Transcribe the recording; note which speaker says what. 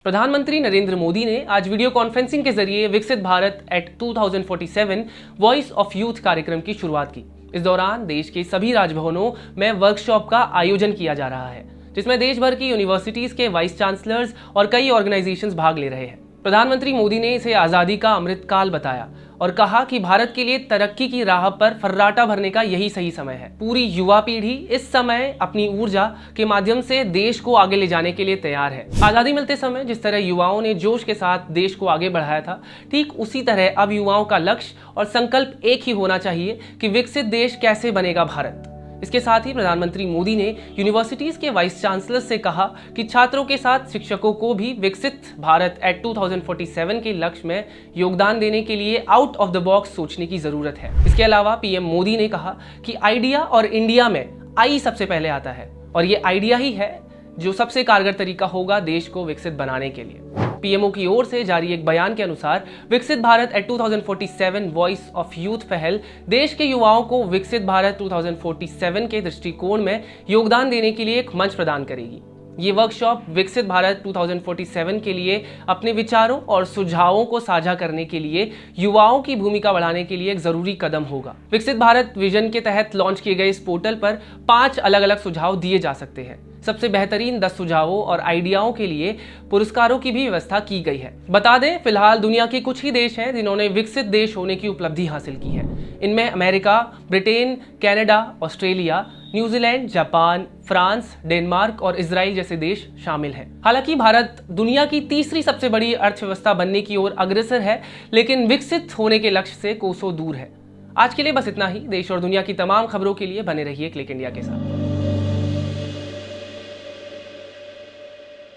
Speaker 1: प्रधानमंत्री नरेंद्र मोदी ने आज वीडियो कॉन्फ्रेंसिंग के जरिए Viksit Bharat at 2047 voice of youth कार्यक्रम की शुरुआत की। इस दौरान देश के सभी राजभवनों में वर्कशॉप का आयोजन किया जा रहा है, जिसमें देश भर की यूनिवर्सिटीज के वाइस चांसलर्स और कई ऑर्गेनाइजेशंस भाग ले रहे हैं। प्रधानमंत्री मोदी ने इसे आजादी का अमृत काल बताया और कहा कि भारत के लिए तरक्की की राह पर फर्राटा भरने का यही सही समय है। पूरी युवा पीढ़ी इस समय अपनी ऊर्जा के माध्यम से देश को आगे ले जाने के लिए तैयार है। आजादी मिलते समय जिस तरह युवाओं ने जोश के साथ देश को आगे बढ़ाया था, ठीक उसी तरह अब युवाओं का लक्ष्य और संकल्प एक ही होना चाहिए कि विकसित देश कैसे बनेगा भारत। इसके साथ ही प्रधानमंत्री मोदी ने यूनिवर्सिटीज के वाइस चांसलर से कहा कि छात्रों के साथ शिक्षकों को भी विकसित भारत एट 2047 के लक्ष्य में योगदान देने के लिए आउट ऑफ द बॉक्स सोचने की जरूरत है। इसके अलावा पीएम मोदी ने कहा कि आइडिया और इंडिया में आई सबसे पहले आता है और ये आइडिया ही है जो सबसे कारगर तरीका होगा देश को विकसित बनाने के लिए। पीएमओ की ओर से जारी एक बयान के अनुसार Viksit Bharat at 2047 voice of youth पहल देश के युवाओं को विकसित भारत 2047 के दृष्टिकोण में योगदान देने के लिए एक मंच प्रदान करेगी। ये वर्कशॉप विकसित भारत 2047 के लिए अपने विचारों और सुझावों को साझा करने के लिए युवाओं की भूमिका बढ़ाने के लिए एक जरूरी कदम होगा। विकसित भारत विजन के तहत लॉन्च किए गए इस पोर्टल पर 5 अलग-अलग सुझाव दिए जा सकते हैं। सबसे बेहतरीन 10 सुझावों और आइडियाओं के लिए पुरस्कारों की भी व्यवस्था की गई है। बता दें, फिलहाल दुनिया के कुछ ही देश हैं जिन्होंने विकसित देश होने की उपलब्धि हासिल की है। इनमें America, Britain, Canada, Australia, New Zealand, Japan, France, Denmark और इजराइल जैसे देश शामिल हैं। हालांकि भारत दुनिया की तीसरी सबसे बड़ी अर्थव्यवस्था बनने की ओर अग्रसर है, लेकिन विकसित होने के लक्ष्य से कोसों दूर है। आज के लिए बस इतना ही। देश और दुनिया की तमाम खबरों के लिए बने रहिए क्लिक इंडिया के साथ।